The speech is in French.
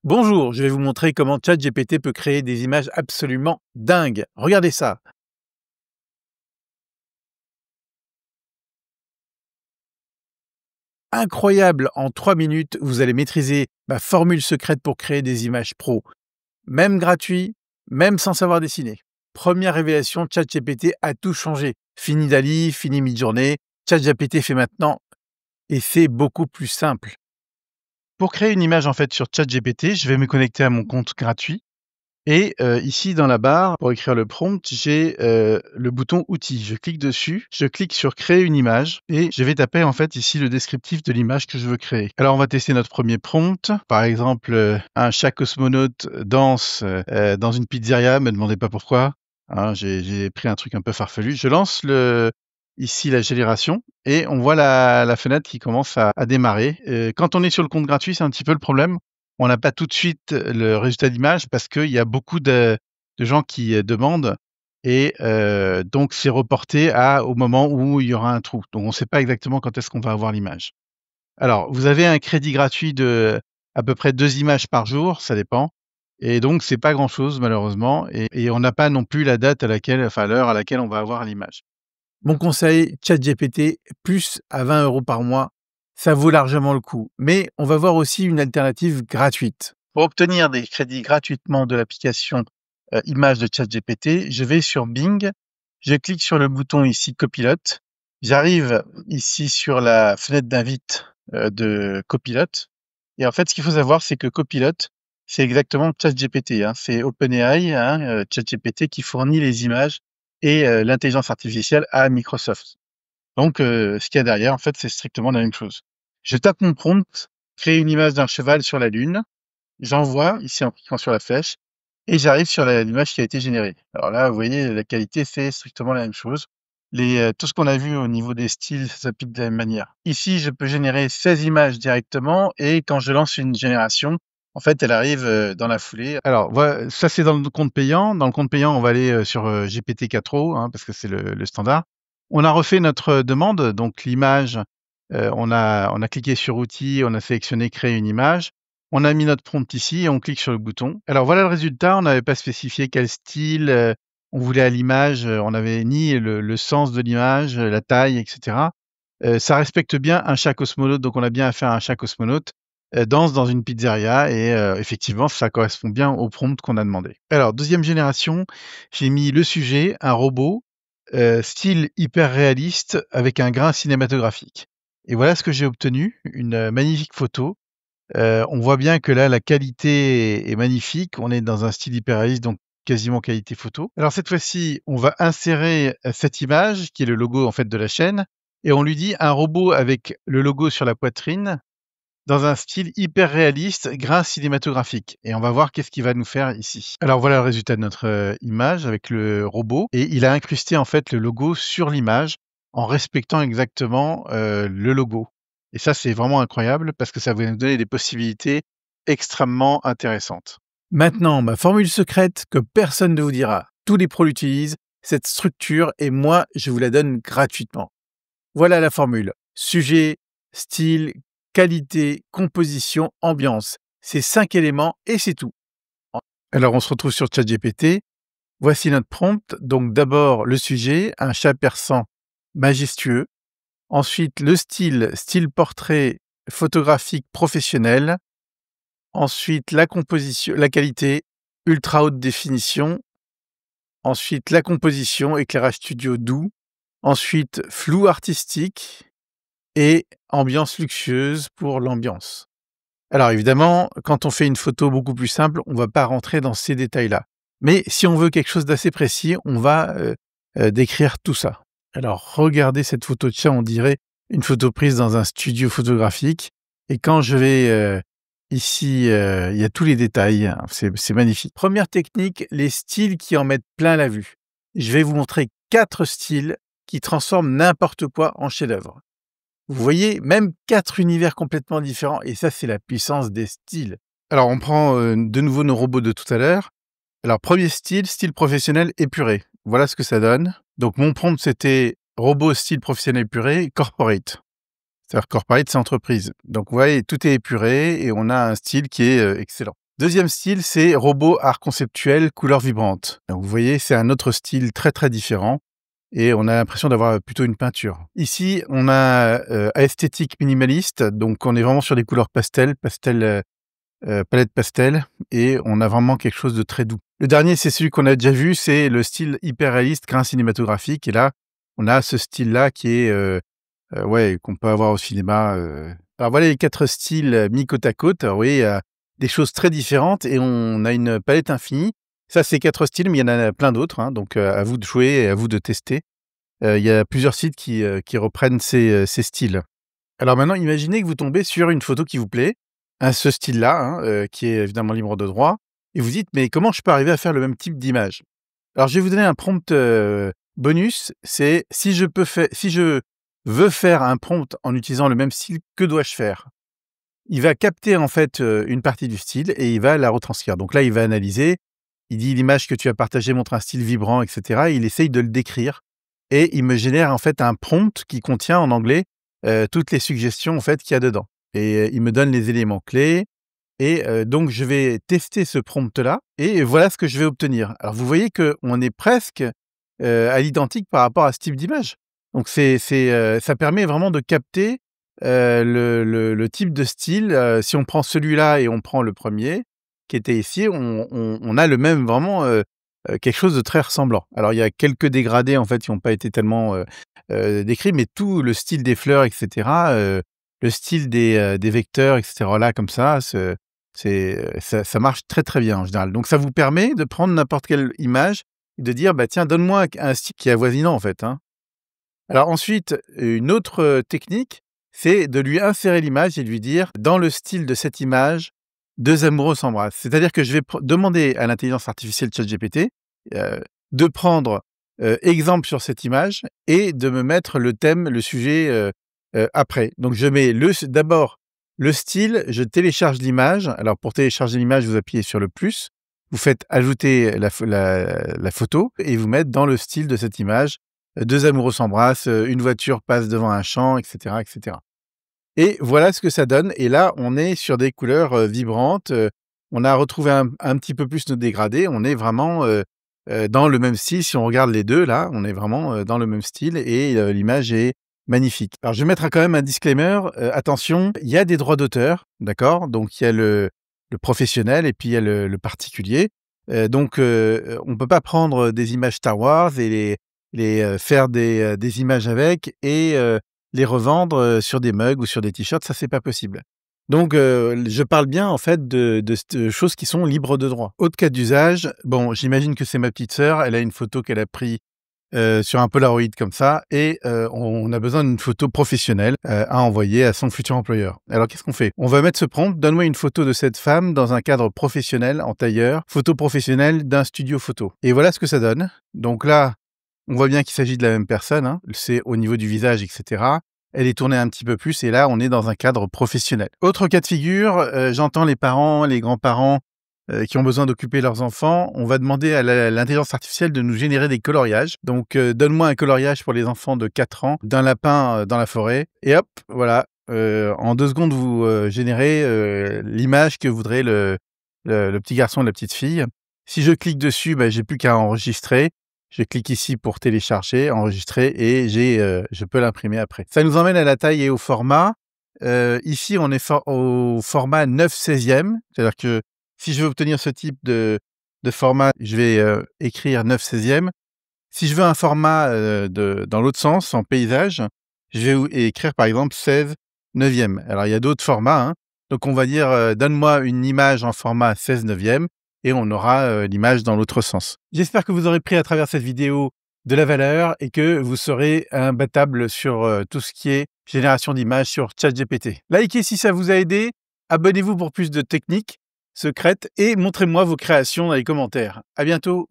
Bonjour, je vais vous montrer comment ChatGPT peut créer des images absolument dingues. Regardez ça. Incroyable, en 3 minutes, vous allez maîtriser ma formule secrète pour créer des images pro. Même gratuit, même sans savoir dessiner. Première révélation, ChatGPT a tout changé. Fini Dali, fini Midjourney. ChatGPT fait maintenant et c'est beaucoup plus simple. Pour créer une image en fait sur ChatGPT, je vais me connecter à mon compte gratuit. Et ici dans la barre, pour écrire le prompt, j'ai, le bouton outils. Je clique dessus, je clique sur créer une image et je vais taper en fait ici le descriptif de l'image que je veux créer. Alors on va tester notre premier prompt. Par exemple, un chat cosmonaute danse, dans une pizzeria, me demandez pas pourquoi, hein, j'ai pris un truc un peu farfelu. Je lance ici la génération et on voit la fenêtre qui commence à démarrer. Quand on est sur le compte gratuit, c'est un petit peu le problème. On n'a pas tout de suite le résultat d'image parce qu'il y a beaucoup de gens qui, demandent et donc c'est reporté au moment où il y aura un trou. Donc on ne sait pas exactement quand est-ce qu'on va avoir l'image. Alors vous avez un crédit gratuit de à peu près 2 images par jour, ça dépend et donc c'est pas grand-chose malheureusement et on n'a pas non plus la date à l'heure à laquelle on va avoir l'image. Mon conseil, ChatGPT plus à 20 € par mois, ça vaut largement le coup. Mais on va voir aussi une alternative gratuite. Pour obtenir des crédits gratuitement de l'application image de ChatGPT, je vais sur Bing, je clique sur le bouton ici Copilote, j'arrive ici sur la fenêtre d'invite de Copilote. Et en fait, ce qu'il faut savoir, c'est que Copilote, c'est exactement ChatGPT, hein. C'est OpenAI, hein, ChatGPT qui fournit les images et l'intelligence artificielle à Microsoft. Donc ce qu'il y a derrière, en fait, c'est strictement la même chose. Je tape mon prompt, créer une image d'un cheval sur la Lune, j'envoie ici en cliquant sur la flèche et j'arrive sur l'image qui a été générée. Alors là, vous voyez, la qualité, c'est strictement la même chose. Tout ce qu'on a vu au niveau des styles, ça s'applique de la même manière. Ici, je peux générer 16 images directement et quand je lance une génération, en fait, elle arrive dans la foulée. Alors, voilà, ça c'est dans le compte payant. Dans le compte payant, on va aller sur GPT-4o, hein, parce que c'est le standard. On a refait notre demande, donc l'image, on a cliqué sur outils, on a sélectionné créer une image. On a mis notre prompt ici et on clique sur le bouton. Alors voilà le résultat, on n'avait pas spécifié quel style, on voulait à l'image, on avait ni le sens de l'image, la taille et cetera. Ça respecte bien un chat cosmonaute, donc on a bien affaire à un chat cosmonaute, danse dans une pizzeria et effectivement ça correspond bien au prompt qu'on a demandé. Alors deuxième génération, j'ai mis le sujet, un robot, style hyper réaliste avec un grain cinématographique et voilà ce que j'ai obtenu, une magnifique photo. On voit bien que là, la qualité est magnifique. On est dans un style hyperréaliste, donc quasiment qualité photo. Alors cette fois-ci, on va insérer, cette image qui est le logo, en fait, de la chaîne et on lui dit: «Un robot avec le logo sur la poitrine, dans un style hyper réaliste, grain cinématographique» et on va voir qu'est-ce qu'il va nous faire ici. Alors voilà le résultat de notre, image avec le robot et il a incrusté, en fait, le logo sur l'image en respectant exactement, le logo. Et ça, c'est vraiment incroyable parce que ça va nous donner des possibilités extrêmement intéressantes. Maintenant, ma formule secrète que personne ne vous dira. Tous les pros l'utilisent, cette structure, et moi, je vous la donne gratuitement. Voilà la formule. Sujet, style, qualité, composition, ambiance. C'est 5 éléments et c'est tout. Alors, on se retrouve sur ChatGPT. Voici notre prompt. Donc, d'abord, le sujet, un chat persan majestueux. Ensuite, le style portrait photographique professionnel. Ensuite, la composition, la qualité, ultra haute définition. Ensuite, la composition, éclairage studio doux. Ensuite, flou artistique et ambiance luxueuse pour l'ambiance. Alors évidemment, quand on fait une photo beaucoup plus simple, on ne va pas rentrer dans ces détails-là. Mais si on veut quelque chose d'assez précis, on va décrire tout ça. Alors regardez cette photo de chat, on dirait une photo prise dans un studio photographique. Et quand je vais ici, il y a tous les détails, hein, c'est magnifique. Première technique, les styles qui en mettent plein la vue. Je vais vous montrer 4 styles qui transforment n'importe quoi en chef-d'œuvre. Vous voyez, même 4 univers complètement différents et ça, c'est la puissance des styles. Alors on prend, de nouveau nos robots de tout à l'heure. Alors premier style professionnel épuré. Voilà ce que ça donne. Donc mon prompt, c'était robot style professionnel épuré, corporate. C'est-à-dire corporate, c'est entreprise. Donc vous voyez, tout est épuré et on a un style qui est, excellent. Deuxième style, c'est robot art conceptuel, couleurs vibrantes. Donc vous voyez, c'est un autre style très très différent et on a l'impression d'avoir plutôt une peinture. Ici, on a esthétique minimaliste, donc on est vraiment sur des couleurs palette pastel et on a vraiment quelque chose de très doux. Le dernier, c'est celui qu'on a déjà vu, c'est le style hyper réaliste, grain cinématographique et là, on a ce style-là qui est, ouais, qu'on peut avoir au cinéma. Alors voilà les 4 styles mis côte à côte. Alors vous voyez, il y a des choses très différentes et on a une palette infinie. Ça, c'est 4 styles, mais il y en a plein d'autres, hein, donc à vous de jouer et à vous de tester. Il y a plusieurs sites qui reprennent ces styles. Alors maintenant, imaginez que vous tombez sur une photo qui vous plaît, ce style-là, hein, qui est évidemment libre de droit et vous dites: «Mais comment je peux arriver à faire le même type d'image?» Alors je vais vous donner un prompt, bonus, c'est si je veux faire un prompt en utilisant le même style, que dois-je faire? Il va capter en fait, une partie du style et il va la retranscrire. Donc là, il va analyser, il dit: «L'image que tu as partagée montre un style vibrant» et cetera. Il essaye de le décrire et il me génère en fait un prompt qui contient en anglais, toutes les suggestions en fait qu'il y a dedans et il me donne les éléments clés et donc je vais tester ce prompt-là et voilà ce que je vais obtenir. Alors vous voyez qu'on est presque, à l'identique par rapport à ce type d'image. Donc ça permet vraiment de capter, le type de style, si on prend celui-là et on prend le premier qui était ici, on a le même vraiment, quelque chose de très ressemblant. Alors il y a quelques dégradés en fait qui n'ont pas été tellement, décrits, mais tout le style des fleurs et cetera, le style des vecteurs et cetera là comme ça, ça marche très, très bien en général. Donc ça vous permet de prendre n'importe quelle image et de dire: «Bah, tiens, donne-moi un style qui est avoisinant», en fait, hein. Alors ensuite, une autre, technique, c'est de lui insérer l'image et de lui dire: «Dans le style de cette image, 2 amoureux s'embrassent». C'est-à-dire que je vais demander à l'intelligence artificielle ChatGPT, heu, de prendre, exemple sur cette image et de me mettre le thème, le sujet, après. Donc je mets d'abord le style, je télécharge l'image. Alors pour télécharger l'image, vous appuyez sur le plus, vous faites ajouter la photo et vous mettre dans le style de cette image. 2 amoureux s'embrassent, une voiture passe devant un champ et cetera et cetera. Et voilà ce que ça donne et là, on est sur des couleurs, vibrantes, on a retrouvé un petit peu plus nos dégradés, on est vraiment, dans le même style. Si on regarde les 2 là, on est vraiment, dans le même style et l'image est magnifique. Alors je vais mettre quand même un disclaimer, attention, il y a des droits d'auteur, d'accord? Donc il y a le professionnel et puis il y a le particulier. Donc on peut pas prendre des images Star Wars et faire des images avec et les revendre, sur des mugs ou sur des t-shirts, ça c'est pas possible. Donc je parle bien en fait de choses qui sont libres de droit. Autre cas d'usage, bon, j'imagine que c'est ma petite sœur, elle a une photo qu'elle a pris, sur un Polaroid comme ça et on a besoin d'une photo professionnelle, à envoyer à son futur employeur. Alors qu'est-ce qu'on fait? On va mettre ce prompt: «Donne-moi une photo de cette femme dans un cadre professionnel en tailleur, photo professionnelle d'un studio photo» et voilà ce que ça donne. Donc là, on voit bien qu'il s'agit de la même personne, hein, c'est au niveau du visage et cetera. Elle est tournée un petit peu plus et là, on est dans un cadre professionnel. Autre cas de figure, j'entends les parents, les grands-parents, qui ont besoin d'occuper leurs enfants. On va demander à l'intelligence artificielle de nous générer des coloriages. Donc, donne-moi un coloriage pour les enfants de 4 ans d'un lapin, dans la forêt et hop, voilà, en 2 secondes, vous, générez, l'image que voudrait le petit garçon et la petite fille. Si je clique dessus, bah, j'ai plus qu'à enregistrer. Je clique ici pour télécharger, enregistrer et je peux l'imprimer après. Ça nous emmène à la taille et au format. Ici, on est au format 9/16e, c'est-à-dire que si je veux obtenir ce type de format, je vais, écrire 9/16e. Si je veux un format, dans l'autre sens, en paysage, je vais écrire par exemple 16/9. Alors il y a d'autres formats, hein. Donc on va dire, «Donne-moi une image en format 16/9» et on aura, l'image dans l'autre sens. J'espère que vous aurez pris à travers cette vidéo de la valeur et que vous serez imbattable sur, tout ce qui est génération d'images sur ChatGPT. Likez si ça vous a aidé, abonnez-vous pour plus de techniques secrètes et montrez-moi vos créations dans les commentaires. À bientôt!